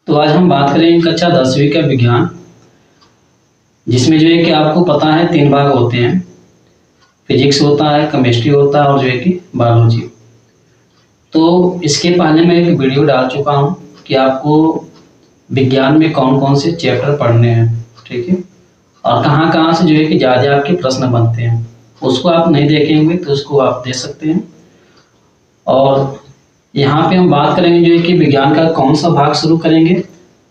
तो आज हम बात करेंगे कक्षा 10वीं का विज्ञान, जिसमें जो है कि आपको पता है 3 भाग होते हैं। फिजिक्स होता है, केमिस्ट्री होता है और जो है कि बायोलॉजी। तो इसके पहले मैं एक वीडियो डाल चुका हूँ कि आपको विज्ञान में कौन कौन से चैप्टर पढ़ने हैं, ठीक है, और कहाँ कहाँ से जो है कि ज़्यादा आपके प्रश्न बनते हैं। उसको आप नहीं देखेंगे तो उसको आप देख सकते हैं। और यहाँ पे हम बात करेंगे जो है कि विज्ञान का कौन सा भाग शुरू करेंगे।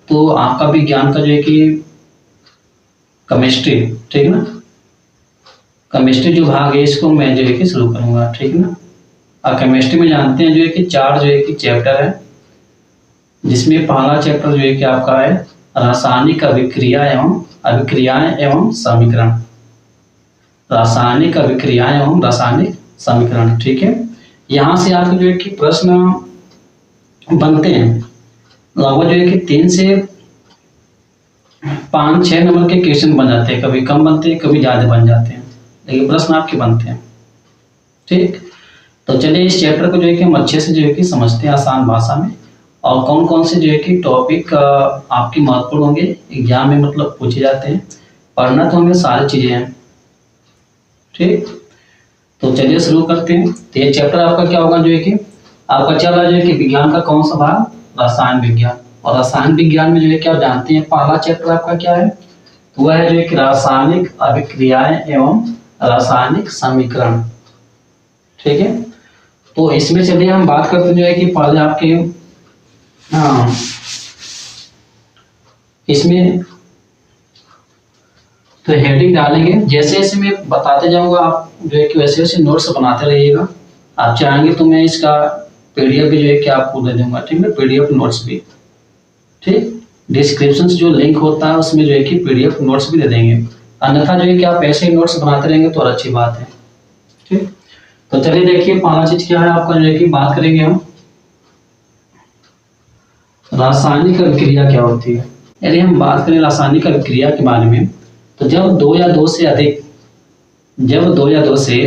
तो आपका विज्ञान का जो है कि केमिस्ट्री, ठीक है ना, केमिस्ट्री जो भाग है इसको मैं जो है कि शुरू करूँगा, ठीक है ना। और केमिस्ट्री में जानते हैं जो है कि 4 जो है कि चैप्टर है, जिसमें पहला चैप्टर जो है कि आपका है रासायनिक अभिक्रियाएं एवं समीकरण। रासायनिक अभिक्रियाएं एवं रासायनिक समीकरण, ठीक है। यहाँ से आपके जो है कि प्रश्न बनते हैं, लगभग जो है कि 3 से 5-6 नंबर के क्वेश्चन बन जाते हैं। कभी कम बनते हैं, कभी ज़्यादा बन जाते हैं, लेकिन प्रश्न आपके बनते हैं, ठीक। तो चलिए इस चैप्टर को जो है कि हम अच्छे से जो है कि समझते हैं आसान भाषा में, और कौन कौन से जो है कि टॉपिक आपके महत्वपूर्ण होंगे, एग्जाम में मतलब पूछे जाते हैं। पढ़ना तो हमें सारी चीज़ें हैं, ठीक। तो चलिए शुरू करते हैं। तो ये चैप्टर आपका क्या होगा, जो है कि आपका चल रहा है जो है कि विज्ञान का कौन सा भाग, रसायन विज्ञान। और रसायन विज्ञान में जो है कि आप जानते हैं पहला चैप्टर आपका क्या है, तो वह है जो है कि रासायनिक अभिक्रियाएं एवं रासायनिक समीकरण, ठीक है। तो इसमें चलिए हम बात करते हैं जो है कि पहले आपके इसमें तो हेडिंग डालेंगे। जैसे जैसे मैं बताते जाऊंगा आप जो है कि वैसे वैसे नोट्स बनाते रहिएगा। आप चाहेंगे तो मैं इसका पीडीएफ भी जो है कि आपको दे दूंगा, ठीक है, पीडीएफ नोट्स भी, ठीक। डिस्क्रिप्शन से जो लिंक होता है उसमें जो है कि पीडीएफ नोट्स भी दे देंगे। अन्यथा जो है कि आप ऐसे ही नोट्स बनाते रहेंगे तो और अच्छी बात है, ठीक। तो चलिए देखिए पहला चीज क्या है आपका, जो है कि बात करेंगे हम रासायनिक अभिक्रिया क्या होती है। यदि हम बात करें रासायनिक अभिक्रिया के बारे में, तो जब दो या दो से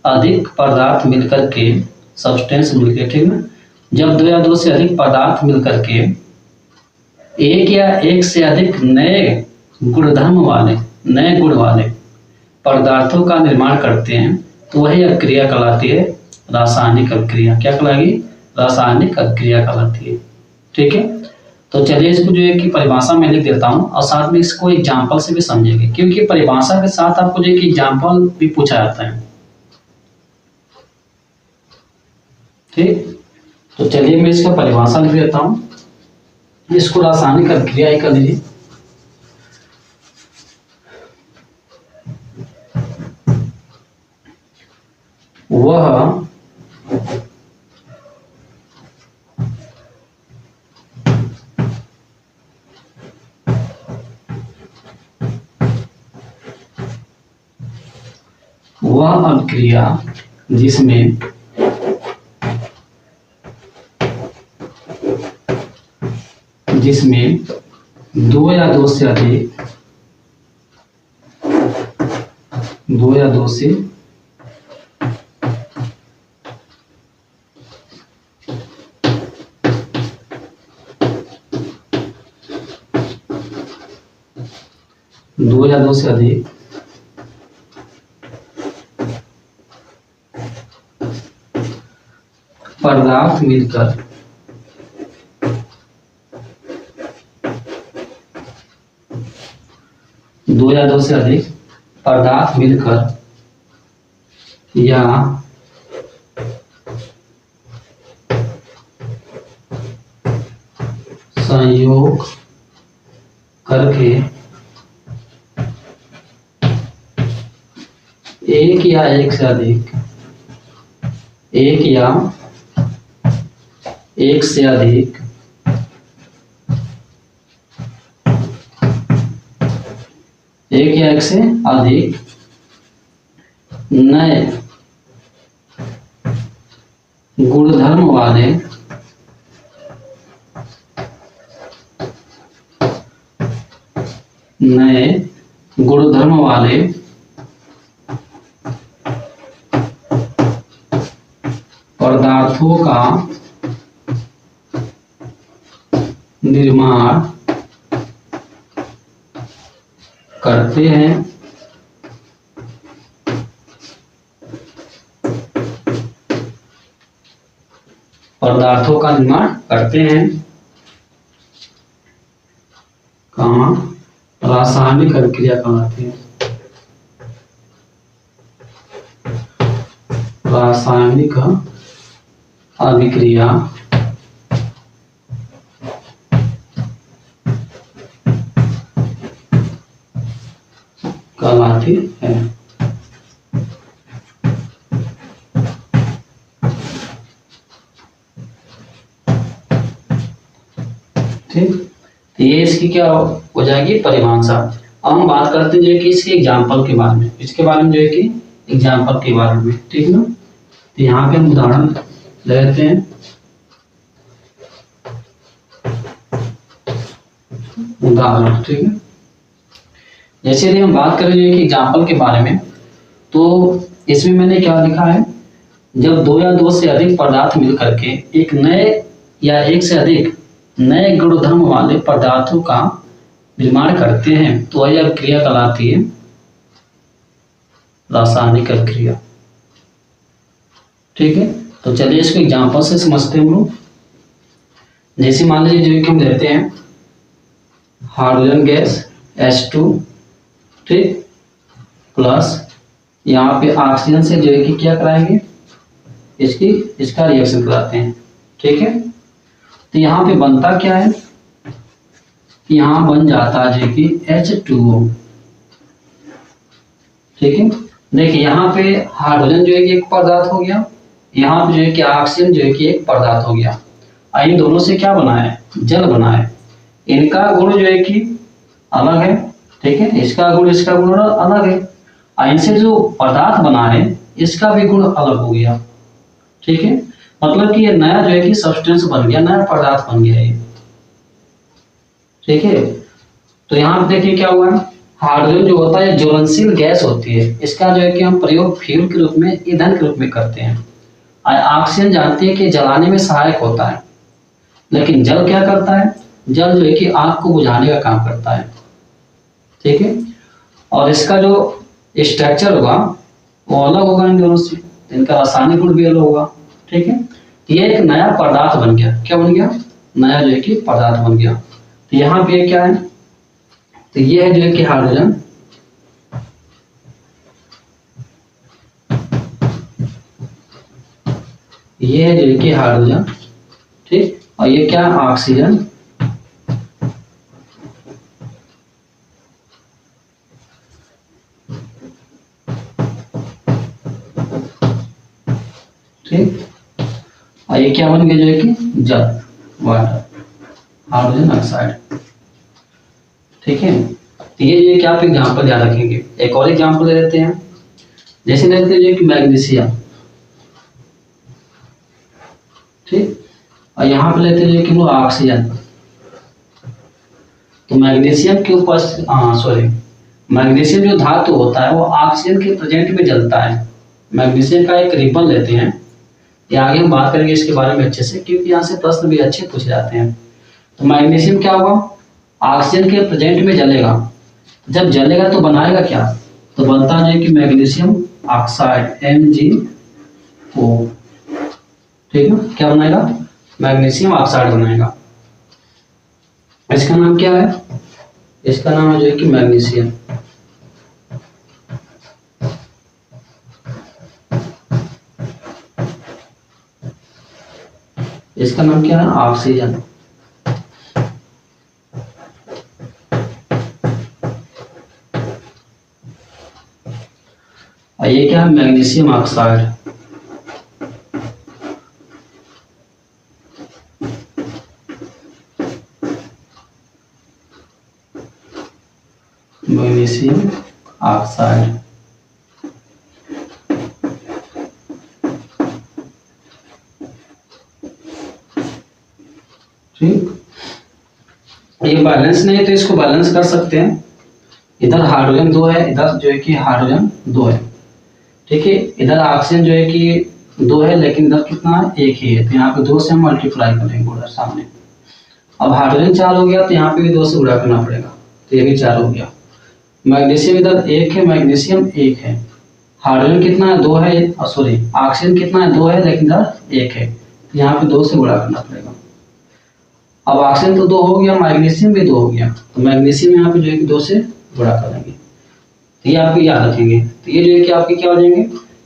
अधिक पदार्थ मिलकर के सब्सटेंस मिलकर, ठीक ना, जब 2 या 2 से अधिक पदार्थ मिलकर के एक या एक से अधिक नए गुण वाले पदार्थों का निर्माण करते हैं, तो वही अभिक्रिया कहलाती है रासायनिक अभिक्रिया। क्या कहलाएगी? रासायनिक अभिक्रिया कहलाती है, ठीक है। तो चलिए इसको जो है कि परिभाषा में लिख देता हूँ, और साथ में इसको एग्जाम्पल से भी समझेंगे, क्योंकि परिभाषा के साथ आपको जो है कि एग्जाम्पल भी पूछा जाता है, ठीक। तो चलिए मैं इसका परिभाषा लिख देता हूँ, इसको रासायनिक अभिक्रिया ही कर लीजिए। वह अभिक्रिया जिसमें दो या दो से अधिक दो या दो से अधिक पदार्थ मिलकर या संयोग करके एक या एक से अधिक नए गुणधर्म वाले पदार्थों का निर्माण करते हैं पदार्थों का निर्माण करते हैं कहाँ रासायनिक अभिक्रिया कहलाती है। रासायनिक अभिक्रिया कहलाती है। ठीक, तो ये इसकी क्या हो जाएगी परिभाषा। अब हम बात करते हैं जो है कि इसके एग्जाम्पल के बारे में, इसके बारे में जो है कि एग्जाम्पल के बारे में, ठीक ना। तो यहाँ पे हम उदाहरण लेते हैं, उदाहरण, ठीक है। जैसे यदि हम बात करें जो है कि एग्जाम्पल के बारे में, तो इसमें मैंने क्या लिखा है, जब दो या दो से अधिक पदार्थ मिल करके एक नए या एक से अधिक नए गुणधर्म वाले पदार्थों का निर्माण करते हैं तो यह क्रिया कहलाती है रासायनिक अभिक्रिया। ठीक है, तो चलिए इसको एग्जांपल से समझते हैं हम लोग। जैसे मान लीजिए जो कि हम लेते हैं हाइड्रोजन गैस H2, ठीक, प्लस यहाँ पे ऑक्सीजन से जो है कि क्या कराएंगे, इसका रिएक्शन कराते हैं। ठीक है, तो यहाँ पे बनता क्या है, यहाँ बन जाता है जो कि H2O। ठीक है, देखिए यहाँ पे हाइड्रोजन जो है कि एक पदार्थ हो गया, यहाँ पे जो है कि ऑक्सीजन जो है कि एक पदार्थ हो गया। इन दोनों से क्या बना है, जल बना है। इनका गुण जो है कि अलग है, ठीक है, इसका गुण अलग है। इनसे जो पदार्थ बना है इसका भी गुण अलग हो गया। ठीक है, मतलब कि ये नया जो है कि सब्सटेंस बन गया, नया पदार्थ बन गया ये। ठीक है, तो यहाँ पे देखिए क्या हुआ है, हाइड्रोजन जो होता है ज्वलनशील गैस होती है, इसका जो है कि हम प्रयोग फ्यूल के रूप में, ईंधन के रूप में करते हैं। ऑक्सीजन जानते हैं कि जलाने में सहायक होता है, लेकिन जल क्या करता है, जल जो है कि आग को बुझाने का काम करता है। ठीक है, और इसका जो स्ट्रक्चर होगा वो अलग होगा इन दोनों से, इनका रासायनिक गुण भी अलग होगा। ठीक है, ये एक नया पदार्थ बन गया। क्या बन गया, नया जो है कि पदार्थ बन गया। तो यहाँ पे क्या है, तो ये है जो है कि हाइड्रोजन, ये है जो है कि हाइड्रोजन, ठीक, और ये क्या है, ऑक्सीजन। ठीक, और ये क्या बन गया जो है कि जल, वाटर, हाइड्रोजन ऑक्साइड। ठीक है, तो ये जो क्या आप एग्जाम्पल याद रखेंगे। एक और एग्जाम्पल ले लेते हैं, जैसे लेते हैं जो कि मैग्नीशियम, ठीक, और यहाँ पे लेते हैं कि वो ऑक्सीजन। तो मैग्नीशियम के ऊपर मैग्नीशियम जो धातु होता है वो ऑक्सीजन के प्रेजेंट में जलता है। मैग्नीशियम का एक रिबन लेते हैं, ये आगे हम बात करेंगे इसके बारे में अच्छे से, क्योंकि यहाँ से प्रश्न भी अच्छे पूछे जाते हैं। तो मैग्नीशियम क्या होगा, ऑक्सीजन के प्रेजेंट में जलेगा। जब जलेगा तो बनाएगा क्या, तो बनता है कि मैग्नीशियम ऑक्साइड MgO। ठीक है, क्या बनाएगा, मैग्नीशियम ऑक्साइड बनाएगा। इसका नाम क्या है, इसका नाम है जो है कि मैग्नीशियम। इसका नाम क्या है, ऑक्सीजन। और ये क्या है, मैग्नीशियम ऑक्साइड। Magnesium oxide. ठीक, ये बैलेंस नहीं है तो इसको बैलेंस कर सकते हैं। इधर हाइड्रोजन 2 है, इधर जो है कि हाइड्रोजन 2 है। ठीक है, इधर ऑक्सीजन जो है कि 2 है, लेकिन इधर कितना है, 1 ही है। तो यहाँ पे 2 से हम मल्टीप्लाई करेंगे उधर सामने। अब हाइड्रोजन 4 हो गया तो यहाँ पे भी 2 से गुणा करना पड़ेगा, तो ये भी 4 हो गया। मैग्नीशियम इधर 1 है, मैग्नीशियम 1 है। हाइड्रोजन कितना है 2 है, सॉरी ऑक्सीजन कितना है 2 है, लेकिन इधर 1 है, यहाँ पे 2 से गुणा करना पड़ेगा। अब ऑक्सीजन तो 2 हो गया, मैग्नीशियम भी 2 हो गया, तो मैग्नीशियम यहाँ पे जो है कि 2 से गुणा कर देंगे। तो ये आपको याद रखेंगे। तो ये जो है कि आपके क्या हो जाएंगे,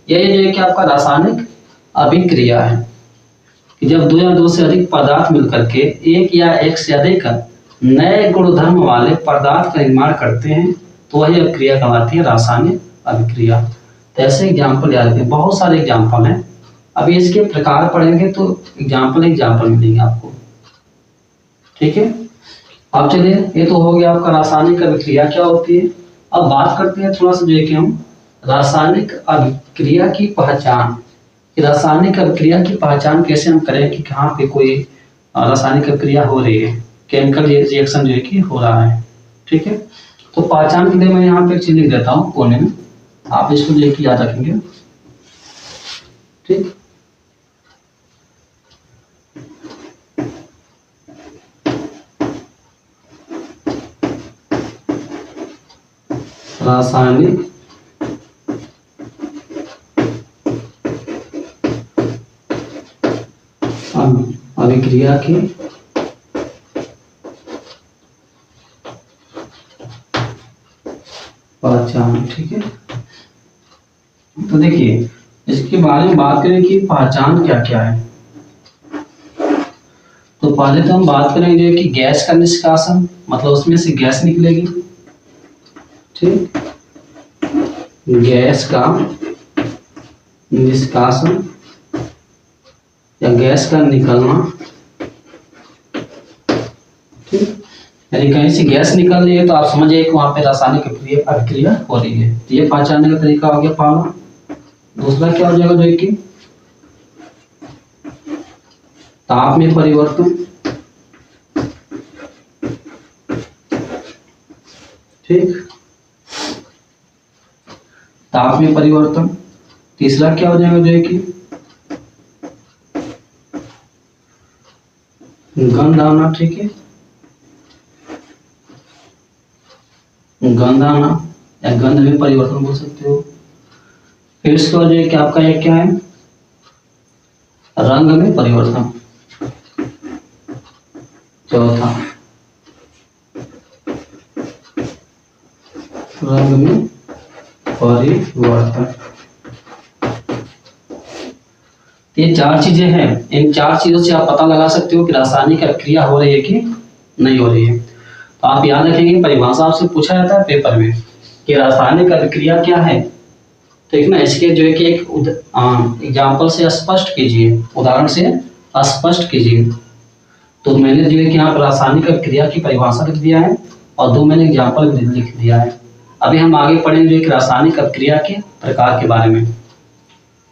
ये जो है कि आपका रासायनिक अभिक्रिया है कि जब 2 या 2 से अधिक पदार्थ मिलकर के एक या एक से अधिक नए गुणधर्म वाले पदार्थ का निर्माण करते हैं तो वही अभिक्रिया कहलाती है रासायनिक अभिक्रिया। तो ऐसे एग्जाम्पल याद रखें, बहुत सारे एग्जाम्पल हैं। अभी इसके प्रकार पढ़ेंगे तो एग्जाम्पल मिलेंगे आपको, ठीक है। अब चलिए, ये तो हो गया आपका रासायनिक अभिक्रिया क्या होती है। अब बात करते हैं थोड़ा सा जो है कि हम रासायनिक अभिक्रिया की पहचान, रासायनिक अभिक्रिया की पहचान कैसे हम करें कि कहाँ पे कोई रासायनिक अभिक्रिया हो रही है, केमिकल रिएक्शन जो है कि हो रहा है, ठीक है। तो पहचान के लिए मैं यहाँ पे एक चीज लिख देता हूँ कोने में, आप इसको जो है कि याद रखेंगे, ठीक। रासायनिक अभिक्रिया की पहचान, ठीक है। तो देखिए इसके बारे में बात करें कि पहचान क्या क्या है। तो पहले तो हम बात करेंगे कि गैस का निष्कासन, मतलब उसमें से गैस निकलेगी, ठीक। गैस का निष्कासन या गैस का निकलना, ठीक। यदि कहीं से गैस निकल रही है तो आप समझिए कि वहां पे रासायनिक अभिक्रिया हो रही है। तो ये पहचानने का तरीका हो गया पहला। दूसरा क्या हो जाएगा, जो कि ताप में परिवर्तन, ठीक, ताप में परिवर्तन। तीसरा क्या हो जाएगा, जो है कि गंध आना, ठीक है, गंध आना या गंध में परिवर्तन बोल सकते हो। फिर इसके बाद जो है कि आपका ये क्या है, रंग में परिवर्तन। चौथा रंग में परिवर्तन। ये 4 चीजें हैं, इन 4 चीजों से आप पता लगा सकते हो कि रासायनिक अभिक्रिया हो रही है कि नहीं हो रही है। तो आप याद रखेंगे, परिभाषा आपसे पूछा जाता है पेपर में कि रासायनिक अभिक्रिया क्या है, तो एक ना इसके जो है कि एक एग्जाम्पल से स्पष्ट कीजिए, उदाहरण से स्पष्ट कीजिए। तो मैंने जो है कि यहाँ पर रासायनिक अभिक्रिया की परिभाषा लिख दिया है और 2 मैंने एग्जाम्पल लिख दिया है। अभी हम आगे पढ़ेंगे कि रासायनिक अभिक्रिया के प्रकार के बारे में,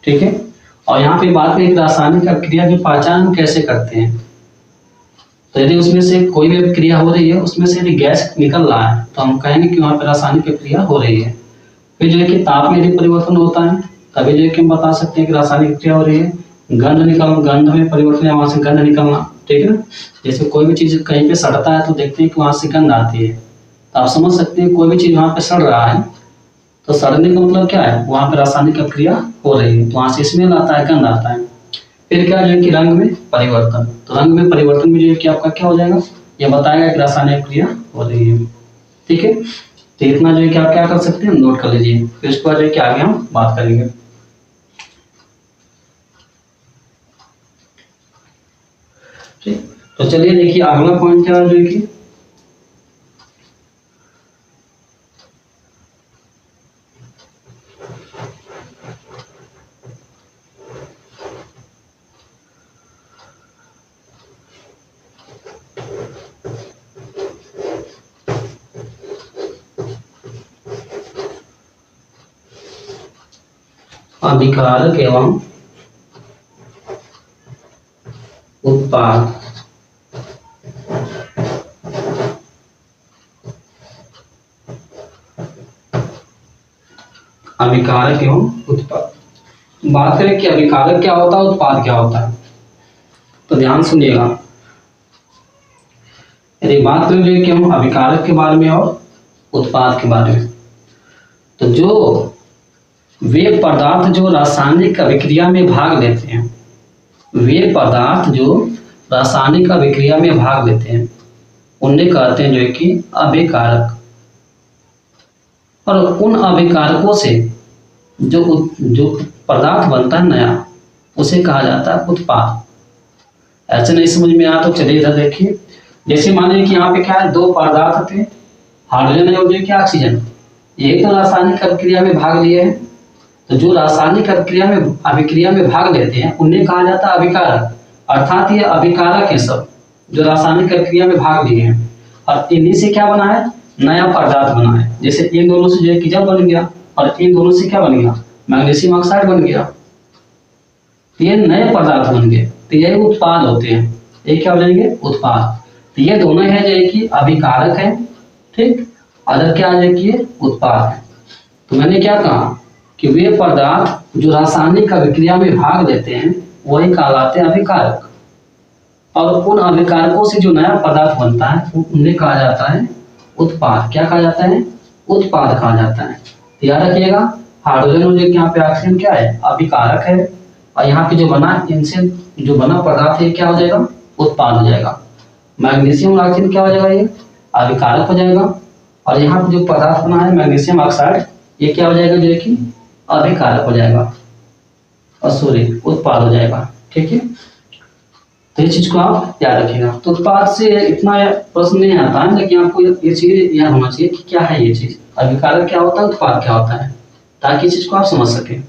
ठीक है। और यहाँ पे बात करें रासायनिक अभिक्रिया की पहचान हम कैसे करते हैं। तो यदि उसमें से कोई भी अभिक्रिया हो रही है, उसमें से यदि गैस निकल रहा है तो हम कहेंगे कि वहाँ पे रासायनिक अभिक्रिया हो रही है। फिर जो है कि ताप में यदि परिवर्तन होता है तभी जो है कि हम बता सकते हैं कि रासायनिक अभिक्रिया हो रही है। गंध में परिवर्तन है, वहां से गंध निकलना, ठीक है ना। जैसे कोई भी चीज कहीं पे सड़ता है तो देखते हैं कि वहां से गंध आती है, तो आप समझ सकते हैं कोई भी चीज वहां पे सड़ रहा है तो सड़ने का मतलब क्या है, वहां पे रासायनिक अभिक्रिया हो रही है, तो वहां से स्मेल आता है, गंध आता है। फिर क्या जो है कि रंग में परिवर्तन, तो रंग में परिवर्तन में जो है कि आपका क्या हो जाएगा, ये बताएगा कि रासायनिक अभिक्रिया हो रही है, ठीक है। तो इतना जो है कि आप क्या कर सकते हैं, नोट कर लीजिए। फिर उसके बाद जो है कि आगे हम बात करेंगे। ठीक, तो चलिए देखिए अगला पॉइंट क्या है, जो है कि अभिकारक एवं उत्पाद। अभिकारक एवं उत्पाद, बात करें कि अभिकारक क्या होता है, उत्पाद क्या होता है, तो ध्यान सुनिएगा। यदि बात करें जो कि हम अभिकारक के बारे में और उत्पाद के बारे में, तो जो वे पदार्थ जो रासायनिक अभिक्रिया में भाग लेते हैं, वे पदार्थ जो रासायनिक अभिक्रिया में भाग लेते हैं उन्हें कहते हैं जो है कि अभिकारक। और उन अभिकारकों से जो पदार्थ बनता है नया, उसे कहा जाता है उत्पाद। ऐसे नहीं समझ में आया तो चलिए इधर देखिए। जैसे मान लीजिए कि यहाँ पे क्या है, दो पदार्थ थे, हाइड्रोजन और जो क्या ऑक्सीजन, एक तो रासायनिक अभिक्रिया में भाग लिए हैं, तो जो रासायनिक अभिक्रिया में भाग लेते हैं उन्हें कहा जाता है अभिकारक। अर्थात ये अभिकारक है सब जो रासायनिक अभिक्रिया में भाग लिए हैं, और इन्हीं से क्या बना है, नया पदार्थ बना है। जैसे इन दोनों से जो है कि जल बन गया, और इन दोनों से क्या बन गया, मैग्नीशियम ऑक्साइड बन गया, ये नए पदार्थ बन गए, तो ये उत्पाद होते हैं। ये क्या हो जाएंगे, उत्पाद। तो ये दोनों है जो कि अभिकारक है, ठीक, अदर क्या है कि उत्पाद है। तो मैंने क्या कहा कि वे पदार्थ जो रासायनिक अभिक्रिया में भाग लेते हैं वही कहलाते हैं अभिकारक, और उन अभिकारकों से जो नया पदार्थ बनता है उन्हें कहा जाता है उत्पाद। क्या कहा जाता है, उत्पाद कहा जाता है। तो याद रखिएगा, हाइड्रोजन और यहाँ पे ऑक्सीजन क्या है, अभिकारक है, और यहाँ पे जो बना, इनसे जो बना पदार्थ है क्या हो जाएगा, उत्पाद हो जाएगा। मैग्नीशियम और ऑक्सीजन क्या हो जाएगा, ये अभिकारक हो जाएगा, और यहाँ पे जो पदार्थ बना है मैग्नीशियम ऑक्साइड, ये क्या हो जाएगा, जो है कि अभिकारक हो जाएगा, और सॉरी उत्पाद हो जाएगा। ठीक है, तो ये चीज को आप याद रखिएगा। तो उत्पाद से इतना प्रश्न नहीं आता है, लेकिन आपको ये चीज याद होना चाहिए कि क्या है ये चीज, अभिकारक क्या होता है, उत्पाद क्या होता है, ताकि इस चीज को आप समझ सकें।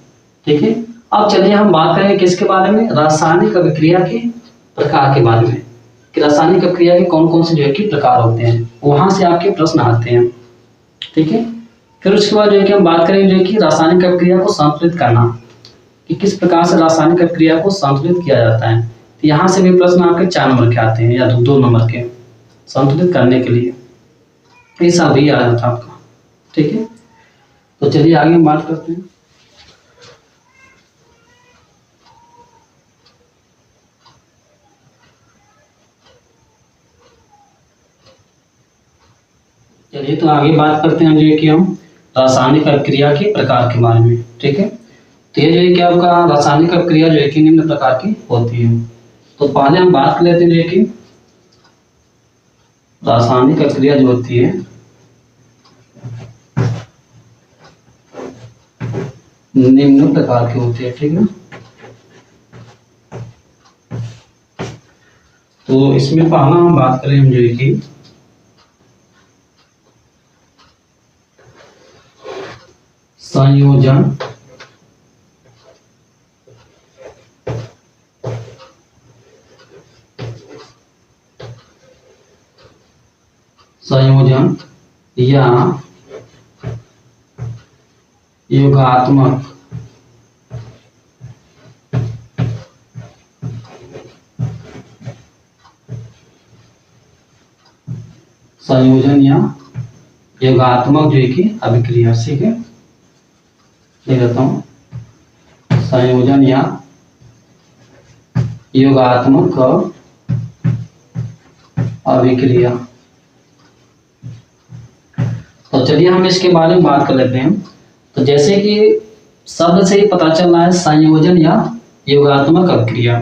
ठीक है, अब चलिए हम बात करें किसके बारे में, रासायनिक अभिक्रिया के प्रकार के बारे में, कि रासायनिक अभिक्रिया के कौन कौन से जो है कि प्रकार होते हैं, वहां से आपके प्रश्न आते हैं। ठीक है, फिर उसके बाद जो है कि हम बात करेंगे जो है कि रासायनिक अभिक्रिया को संतुलित करना, कि किस प्रकार से रासायनिक अभिक्रिया को संतुलित किया जाता है। तो यहाँ से भी प्रश्न आपके 4 नंबर के आते हैं या 2 नंबर के, संतुलित करने के लिए ऐसा भी आ जाता आपका। ठीक है, तो चलिए आगे हम बात करते हैं। चलिए तो आगे बात करते हैं जो कि हम रासायनिक अभिक्रिया के प्रकार के बारे में। ठीक है, तो ये जो है कि आपका रासायनिक अभिक्रिया जो है कि निम्न प्रकार की होती है। तो पहले हम बात कर लेते हैं जो कि रासायनिक अभिक्रिया जो होती है निम्न प्रकार की होती है। ठीक है, तो इसमें पहला हम बात करें हम जो है कि संयोजन या योगात्मक संयोजन या योगात्मक जो है कि अभिक्रिया। ठीक है, लिख देता हूँ, संयोजन या योगात्मक अभिक्रिया। तो चलिए हम इसके बारे में बात कर लेते हैं। तो जैसे कि शब्द से ही पता चल रहा है संयोजन या योगात्मक अभिक्रिया,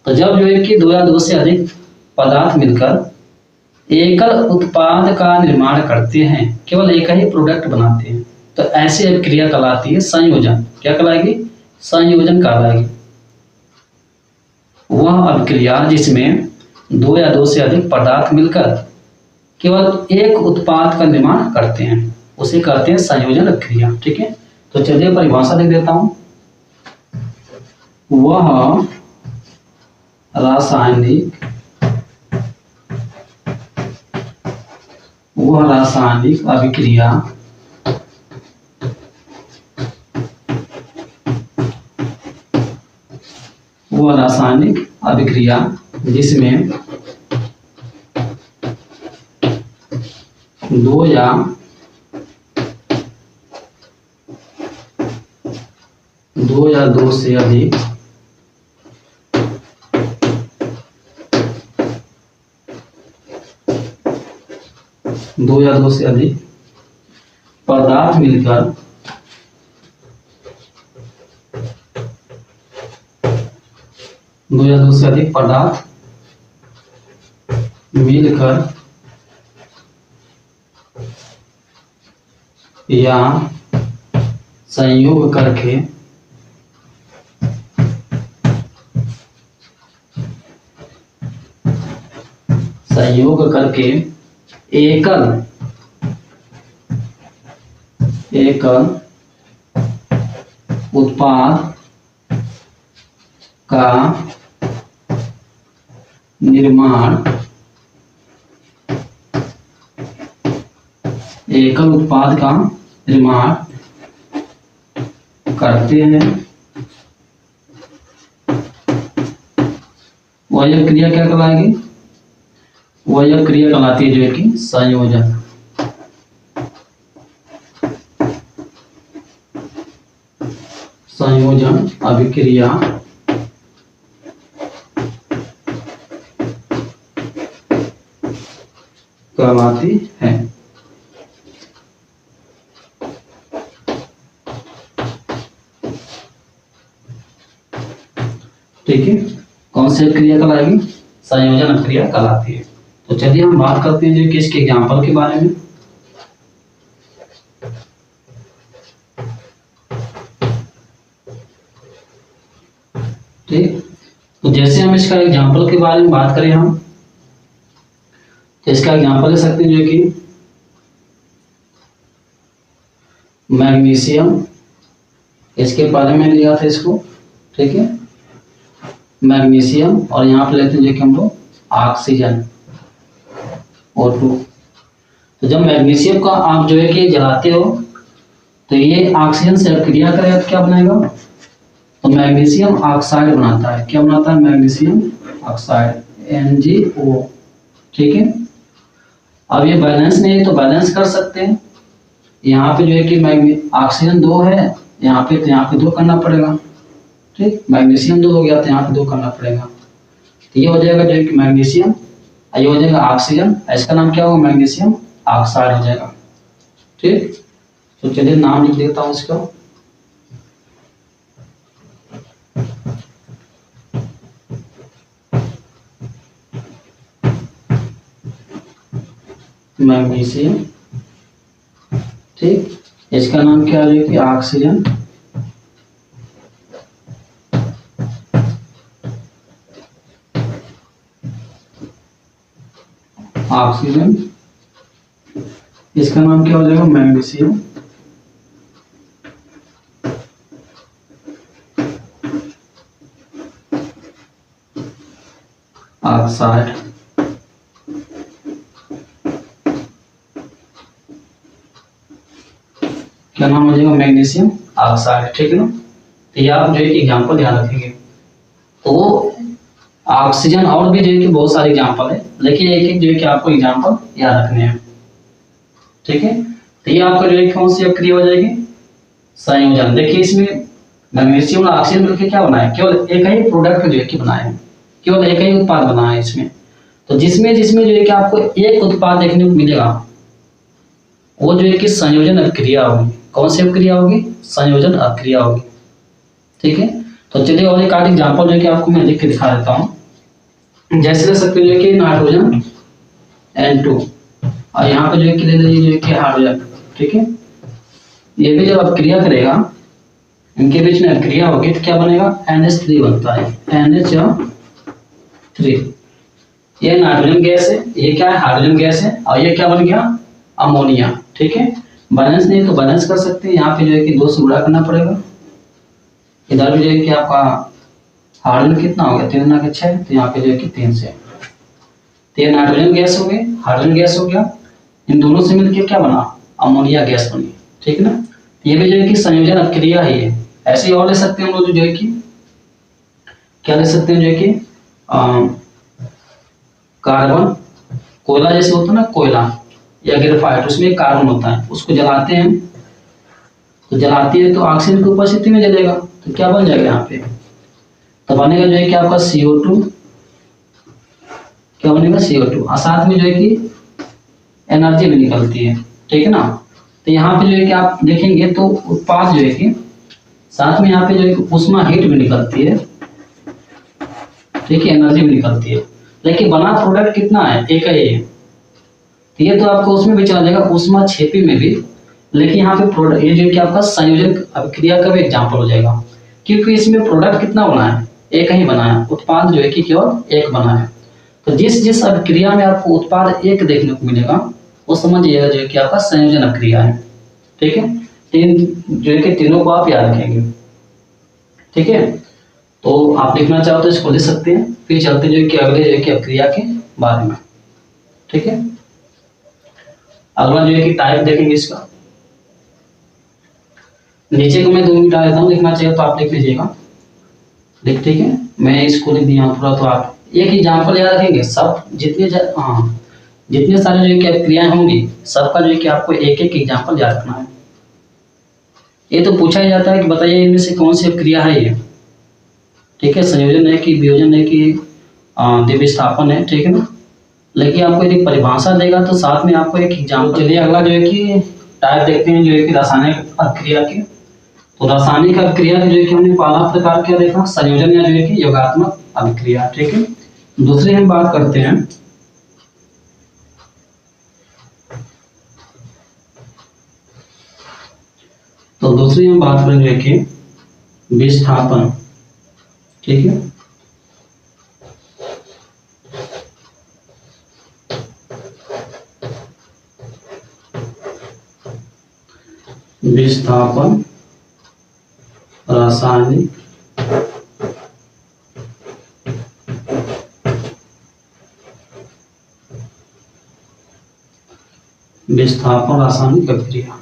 तो जब जो है कि 2 या 2 से अधिक पदार्थ मिलकर एकल उत्पाद का निर्माण करते हैं, केवल एक ही प्रोडक्ट बनाते हैं, तो ऐसी अभिक्रिया कहलाती है संयोजन। क्या कहलाएगी, संयोजन कहलाएगी। वह अभिक्रिया जिसमें 2 या 2 से अधिक पदार्थ मिलकर केवल एक उत्पाद का निर्माण करते हैं उसे कहते हैं संयोजन अभिक्रिया। ठीक है, तो चलिए परिभाषा लिख देता हूं। वह रासायनिक अभिक्रिया जिसमें 2 या 2 से अधिक दो या दो से अधिक पदार्थ मिलकर दो या दो से अधिक पदार्थ मिलकर या संयोग करके एकल उत्पाद का निर्माण करते हैं। वह क्रिया क्या कहलाएगी? वह क्रिया कहलाती है जो है कि संयोजन। संयोजन अभिक्रिया कहलाती है। ठीक है, कौन सी क्रिया कहलाएगी? संयोजन अभिक्रिया कहलाती है। तो चलिए हम बात करते हैं जो कि इसके एग्जाम्पल के बारे में। ठीक, तो जैसे हम इसका एग्जाम्पल के बारे में बात करें हम, तो इसका एग्जाम्पल ले सकते हैं जो कि मैग्नीशियम, इसके बारे में लिया था इसको। ठीक है, मैग्नीशियम, और यहाँ पे लेते हैं जो कि हम लोग ऑक्सीजन O2। तो जब मैग्नीशियम का आप जो है कि जलाते हो तो ये ऑक्सीजन से क्रिया करेगा तो क्या बनेगा? तो मैग्नीशियम ऑक्साइड बनाता है। क्या बनाता है? Magnesium oxide NgO। ठीक है, अब ये बैलेंस नहीं है तो बैलेंस कर सकते हैं। यहाँ पे जो है कि ऑक्सीजन 2 है यहाँ पे, तो यहाँ पे 2 करना पड़ेगा। ठीक, मैग्नीशियम 2 हो गया तो यहाँ पे 2 करना पड़ेगा। तो ये हो जाएगा जो है कि मैग्नीशियम, ये हो जाएगा ऑक्सीजन, इसका नाम क्या होगा? मैग्नीशियम ऑक्साइड हो जाएगा। ठीक, तो चलिए नाम लिख देता हूँ इसका। मैग्नीशियम। ठीक, इसका नाम क्या है कि ऑक्सीजन ऑक्सीजन, इसका नाम क्या हो जाएगा? Magnesium oxide. क्या नाम हो जाएगा? Magnesium oxide. ठीक है ना, तो ये आप जो है कि एग्जाम्पल ध्यान रखेंगे। तो ऑक्सीजन और भी जो है कि बहुत सारे एग्जाम्पल है, लेकिन एक एक जो है कि आपको एग्जाम्पल याद रखने हैं। ठीक है, तो ये आपका जो है कौन सी क्रिया हो जाएगी? संयोजन। देखिए इसमें मैग्नीशियम और ऑक्सीजन मिलकर क्या बनाए? केवल एक ही प्रोडक्ट जो है कि बनाए, केवल एक ही उत्पाद बना है इसमें। तो जिसमें जिसमें जो है कि आपको एक उत्पाद देखने को मिलेगा वो जो है कि संयोजन अभिक्रिया होगी। कौन सी अभिक्रिया होगी? संयोजन अभिक्रिया होगी। ठीक है, तो चलिए और एक आध एग्जाम्पल जो है कि आपको मैं लिख के दिखा देता हूँ। जैसे ले सकते हैं कि नाइट्रोजन N2, और यहाँ पे जो है कि ले लीजिए जो है कि हाइड्रोजन। ठीक है, ये भी जब अभिक्रिया करेगा, इनके बीच में अभिक्रिया होगी तो क्या बनेगा? NH3 बनता है, NH3। ये नाइट्रोजन गैस है, ये क्या है? हाइड्रोजन गैस है, और ये क्या बन गया? अमोनिया। ठीक है, बैलेंस नहीं तो बैलेंस कर सकते हैं। यहाँ पे जो है कि 2 से गुणा करना पड़ेगा। इधर भी जो है कि आपका हाइड्रोजन कितना हो गया? 3 × 6, तो यहाँ पे जो है कि 3 से। तो ये नाइट्रोजन गैस हो गई, हाइड्रोजन गैस हो गया, इन दोनों से मिलकर क्या बना? अमोनिया गैस बनी। ठीक है ना, ये भी जो है कि संयोजन अभिक्रिया ही है। ऐसे ही और ले सकते हैं हम लोग जो है कि क्या ले सकते हैं जो है कि कार्बन, कोयला जैसे होता है ना, कोयला या ग्रेफाइट, उसमें कार्बन होता है, उसको जलाते हैं। तो जलाते हैं तो ऑक्सीजन की उपस्थिति में जलेगा तो क्या बन जाएगा? यहाँ पे तो बनेगा जो है कि आपका CO2। क्या बनेगा? CO2, और साथ में जो है कि एनर्जी भी निकलती है, ठीक है ना। तो यहाँ पे जो है कि आप देखेंगे तो उत्पाद जो है कि साथ में यहाँ पे जो है ऊष्मा हीट भी निकलती है, ठीक है, एनर्जी भी निकलती है, लेकिन बना प्रोडक्ट कितना है, एक है ये। तो ये तो आपको उसमें भी चला जाएगा ऊष्मा क्षेपी में भी, लेकिन यहाँ पे प्रोडक्ट ये जो है कि आपका संयोजन अभिक्रिया का भी एग्जाम्पल हो जाएगा, क्योंकि इसमें प्रोडक्ट कितना बना है, एक ही बना है, उत्पाद जो है कि केवल एक बना है। तो जिस जिस अभिक्रिया में आपको उत्पाद एक देखने को मिलेगा वो समझिएगा जो है कि आपका संयोजन अभिक्रिया है, ठीक है। तीन जो है कि तीनों को आप याद रखेंगे, ठीक है। तो आप लिखना चाहो तो इसको लिख सकते हैं, फिर चलते जो है कि अगले जो है कि अभिक्रिया के बारे में, ठीक है। अगला जो है कि टाइप देखेंगे इसका, नीचे को मैं 2 मिनट आ देता हूँ, लिखना चाहिए तो आप लिख लीजिएगा, ठीक है। मैं इसको लिख दिया हूँ पूरा, तो आप एक एग्जाम्पल याद रखेंगे, सब जितने सारे जो है कि अभिक्रियाएं होंगी सबका जो है कि आपको एक एक एग्जाम्पल याद रखना है। ये तो पूछा ही जाता है कि बताइए इनमें से कौन सी अभिक्रिया है ये, ठीक है, संयोजन है कि वियोजन है कि द्विविस्थापन है, ठीक है ना। लेकिन आपको यदि परिभाषा देगा तो साथ में आपको एक एग्जाम्पल। चलिए अगला जो है कि टाइप देखते हैं जो है कि रासायनिक अभिक्रिया की। तो रासायनिक अभिक्रिया जो है कि हमने पहला प्रकार क्या देखा, संयोजन या जो है कि योगात्मक अभिक्रिया, ठीक है। दूसरी हम बात करते हैं करेंगे कि विस्थापन, ठीक है। विस्थापन रासायनिक अभिक्रिया,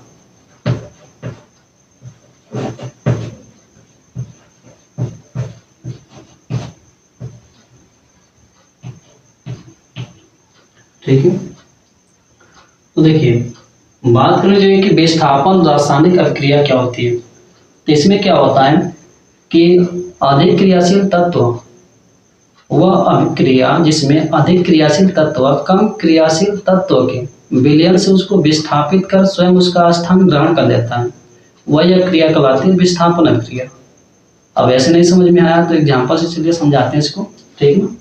ठीक है। तो देखिए बात करें जो है कि विस्थापन रासायनिक अभिक्रिया क्या होती है, तो इसमें क्या होता है कि अधिक क्रियाशील तत्व वह अभिक्रिया जिसमें अधिक क्रियाशील तत्व कम क्रियाशील तत्व के विलयन से उसको विस्थापित कर स्वयं उसका स्थान ग्रहण कर लेता है, वह यह क्रिया कहलाती है विस्थापन अभिक्रिया। अब ऐसे नहीं समझ में आया तो एग्जाम्पल से चलिए समझाते हैं इसको, ठीक है ना,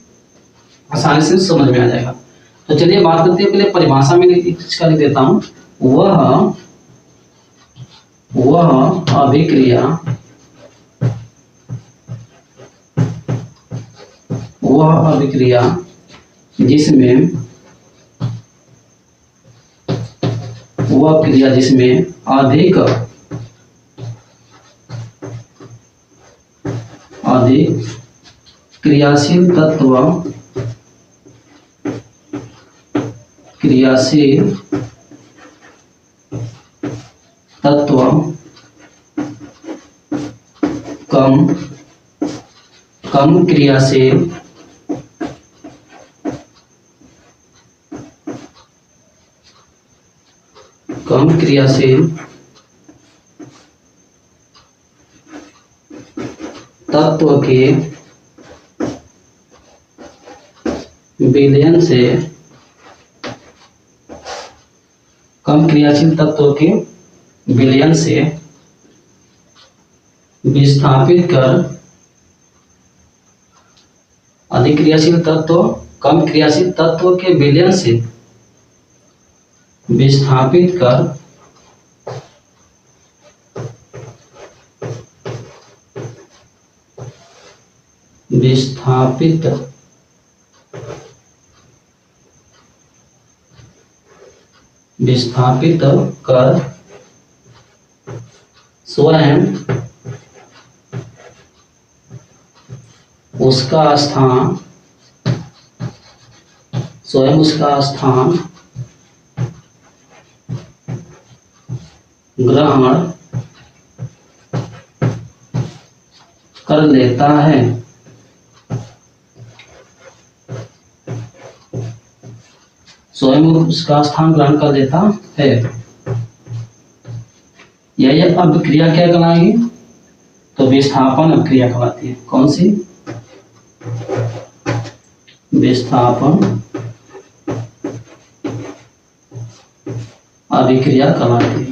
आसानी से समझ में आ जाएगा। तो चलिए बात करते हैं, पहले परिभाषा में इसका लिख देता हूं, वह अभिक्रिया जिसमें अधिक क्रियाशील तत्व कम क्रियाशील तत्व के विलयन से विस्थापित कर अधिक क्रियाशील तत्व कम क्रियाशील तत्व के विलयन से विस्थापित कर स्वयं उसका स्थान ग्रहण कर लेता है। स्वयं उसका स्थान ग्रहण कर लेता है। यह अभिक्रिया क्या कहलाएगी, तो विस्थापन अभिक्रिया कहलाती है। कौन सी, विस्थापन अभिक्रिया कहलाती है।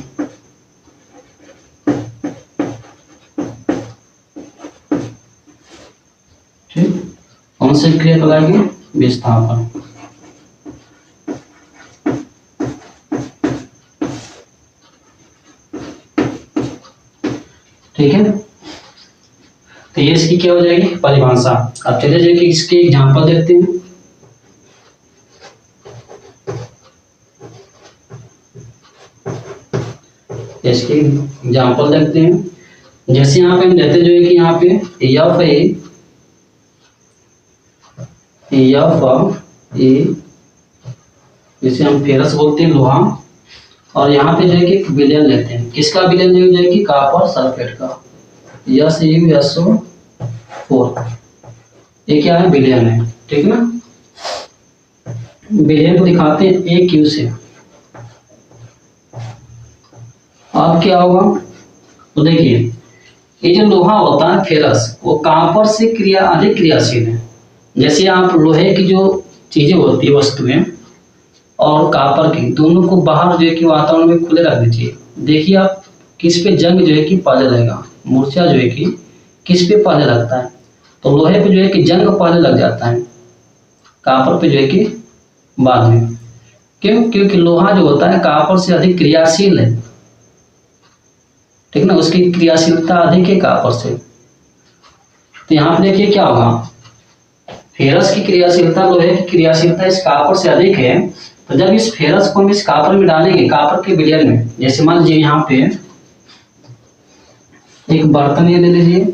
ठीक, कौन सी क्रिया कहलाएगी? विस्थापन। ठीक है, तो ये इसकी क्या हो जाएगी? परिभाषा। अब चले जाइए कि इसके एग्जाम्पल देखते हैं। इसके एग्जाम्पल देखते हैं। जैसे यहाँ पे हम देते जो है कि यहाँ पे एफ ए, जिसे हम फेरस बोलते हैं, लोहा, और यहाँ पे जो है कि विलयन लेते हैं। किसका विलयन जो है कि कॉपर सल्फेट का, SuSO4। ये क्या है? विलयन है। ठीक ना, विलयन को दिखाते हैं AQ से। अब क्या होगा? तो देखिए, ये जो लोहा होता है फेरस, वो कॉपर से अधिक क्रियाशील है। जैसे आप लोहे की जो चीजें होती है, वस्तुएं, और कॉपर की, दोनों को बाहर जो है कि वातावरण में खुले रख दीजिए। देखिए आप किस पे जंग जो है कि पहले लगेगा, मूर्छा जो है कि किस पे पहले लगता है? तो लोहे पे जो है कि जंग पहले लग जाता है, कॉपर पे जो है कि बाद में। क्यों? क्योंकि लोहा जो होता है कॉपर से अधिक क्रियाशील है। ठीक ना, उसकी क्रियाशीलता अधिक है कॉपर से। तो यहाँ पे देखिए क्या होगा, फेरस की क्रियाशीलता, लोहे की क्रियाशीलता इस कॉपर से अधिक है। तो जब इस फेरस को हम इस कॉपर में डालेंगे, कॉपर के विलयन में, जैसे मान लीजिए यहाँ पे एक बर्तन ये ले लीजिए,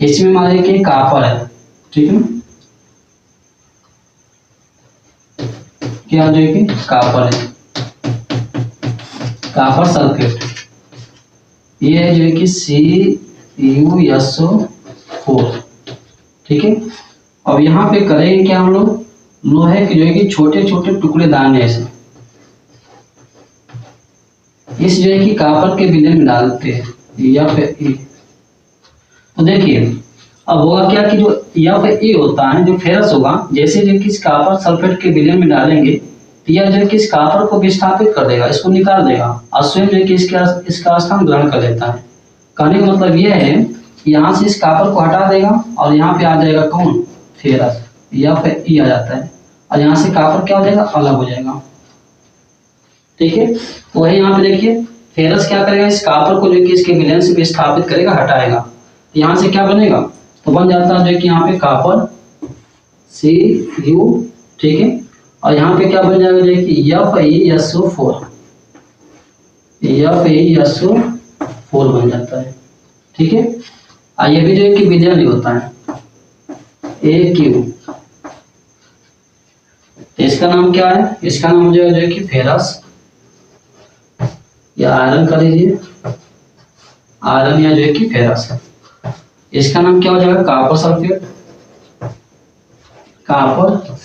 इसमें मान लीजिए कॉपर है। ठीक है, क्या जो है कि कॉपर है, कॉपर सल्फेट, ये है जो है कि CuSO4। ठीक है, अब यहाँ पे करेंगे क्या हम लोग? लोहे के जो है कि छोटे छोटे टुकड़े डालने ऐसे, इस जो है कि कॉपर के विलयन में डालते हैं, FE। तो देखिए अब होगा क्या कि जो FE होता है, जो फेरस होगा, जैसे जो कि इस कॉपर सल्फेट के विलयन में डालेंगे, तो यह जो है कि इस कॉपर को विस्थापित कर देगा, इसको निकाल देगा, और स्वयं जो है कि इसका स्थान ग्रहण कर लेता है। कहने का मतलब यह है, यहाँ से इस कॉपर को हटा देगा और यहाँ पे आ जाएगा कौन? फेरस, FE आ जाता है, और यहाँ से कॉपर क्या हो जाएगा? अलग हो जाएगा। ठीक है, तो वही यहाँ पे देखिए फेरस क्या करेगा? इस कॉपर को जो कि इसके विलयन से विस्थापित करेगा, हटाएगा। तो यहाँ से क्या बनेगा? तो बन जाता है जो कि यहाँ पे कॉपर Cu। ठीक है, और यहाँ पे क्या बन जाएगा जो कि FeSO4 बन जाता है। ठीक है, और ये भी जो है कि विलयन ही होता है, AQ। इसका नाम क्या है? इसका नाम जो है कि फेरस या आयरन कर लीजिए, आयरन या जो है कि फेरस है। इसका नाम क्या हो जाएगा? Copper sulphate, copper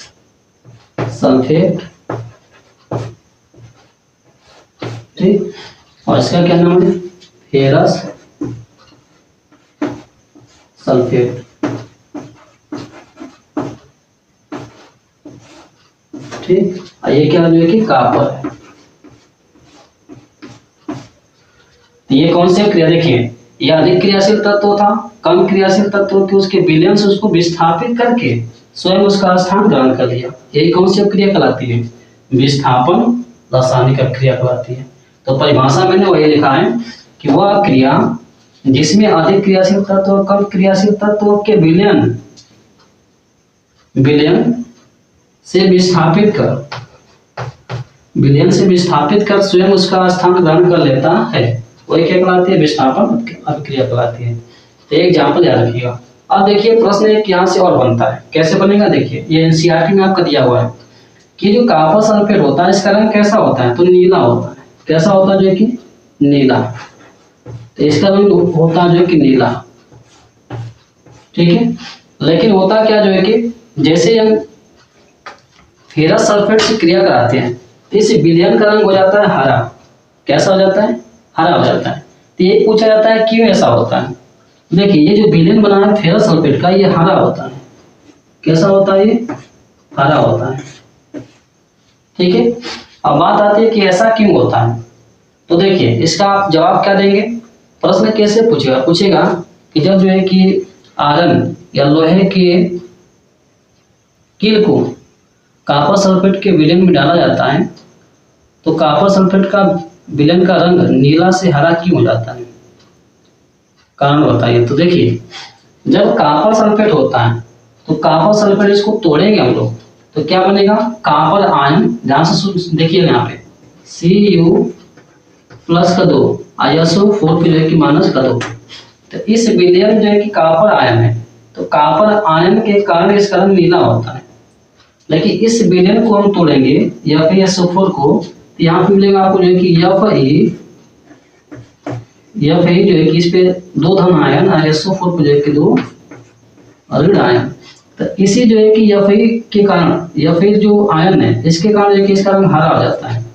sulphate. ठीक, और इसका क्या नाम है? Ferrous sulphate. ठीक, और ये क्या जो है कि कॉपर है। ये कौन सी क्रिया? देखिए, यह अधिक क्रियाशील तत्व था, कम क्रियाशील तत्व के उसके विलयन से उसको विस्थापित करके स्वयं उसका स्थान ग्रहण कर लिया। यही कौन सी क्रिया कहलाती है? विस्थापन रासायनिक क्रिया कहलाती है। तो परिभाषा मैंने वही लिखा है कि वह क्रिया जिसमें अधिक क्रियाशील तत्व और कम क्रियाशील तत्व के विलयन से विस्थापित कर स्वयं उसका स्थान ग्रहण कर लेता है, वही क्या कहलाती है? विस्थापन अभिक्रिया कहलाती है। तो एक एग्जाम्पल याद रखिएगा। अब देखिए प्रश्न एक यहाँ से और बनता है, कैसे बनेगा? देखिए ये NCERT में आपका दिया हुआ है कि जो कॉपर सल्फेट होता है इसका रंग कैसा होता है? तो नीला होता है। कैसा होता है? जो है कि नीला। तो इसका रंग होता है जो है कि नीला। ठीक है, लेकिन होता क्या जो है कि जैसे हम फेरस सल्फेट से क्रिया कराते हैं तो इस विलयन का रंग हो जाता है हरा। कैसा हो जाता है? हरा हो जाता है। तो ये पूछा जाता है क्यों ऐसा होता है? देखिए ये जो विलयन बना है फेरस सल्फेट का, ये हरा होता है। कैसा होता है? ये हरा होता है। ठीक है, अब बात आती है कि ऐसा क्यों होता है। तो देखिए इसका आप जवाब क्या देंगे, प्रश्न कैसे पूछेगा कि जब जो है कि आयरन या लोहे के कील को कॉपर सल्फेट के विलयन में डाला जाता है तो कॉपर सल्फेट का विलयन का रंग नीला से हरा क्यों हो जाता है, कारण बताइए। तो देखिए जब कॉपर सल्फेट होता है तो कॉपर सल्फेट इसको तोड़ेंगे हम लोग तो क्या बनेगा, कॉपर आयन, जहां से देखिए यहाँ पे Cu प्लस का 2 ISO4 जो है कि माइनस का 2, तो इस विलयन जो है कि कॉपर आयन है तो कॉपर आयन के कारण इसका रंग नीला होता है। लेकिन इस विलयन को हम तोड़ेंगे FeSO4 को तो यहाँ पे मिलेगा आपको जो है कि Fe जो है कि इस पे 2 धन आयन, ISO4 पे जो है कि 2 ऋण आयन, तो इसी जो है कि Fe के कारण, Fe जो आयन है इसके कारण जो है कि इसका रंग हरा हो जाता है,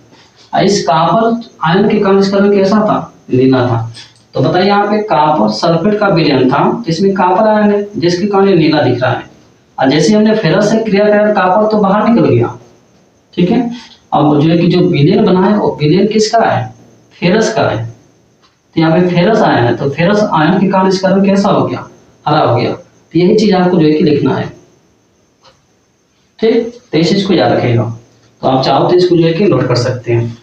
और इस कॉपर आयन के कारण इसका रंग कैसा था, नीला था। तो बताइए यहाँ पे कॉपर सल्फेट का विलयन था जिसमें कॉपर आयन है जिसके कारण ये नीला दिख रहा है, और जैसे हमने फेरस से क्रिया कराया कॉपर तो बाहर निकल गया, ठीक है। अब जो है कि जो विलयन बना है वो विलयन किसका है, फेरस का है, तो यहाँ पे फेरस आयन है तो फेरस आयन के कारण इसका रंग कैसा हो गया, हरा हो गया। तो यही चीज आपको जो है कि लिखना है, ठीक। तो इस चीज को याद रखिएगा। तो आप चाहो तो इसको जो है कि नोट कर सकते हैं।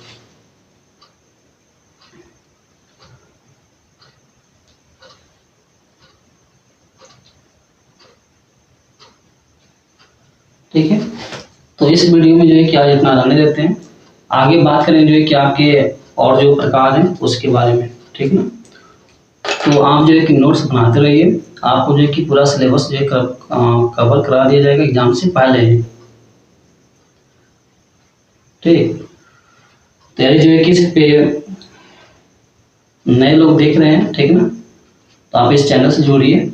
ठीक है, तो इस वीडियो में जो है कि आज इतना रहने देते हैं, आगे बात करें जो है कि आपके और जो प्रकार हैं उसके बारे में, ठीक ना। तो आप जो है कि नोट्स बनाते रहिए, आपको जो है कि पूरा सिलेबस जो है कवर करा दिया जाएगा एग्जाम से पहले ही, ठीक। तैयारी जो है कि इस पे नए लोग देख रहे हैं, ठीक ना, तो आप इस चैनल से जुड़िए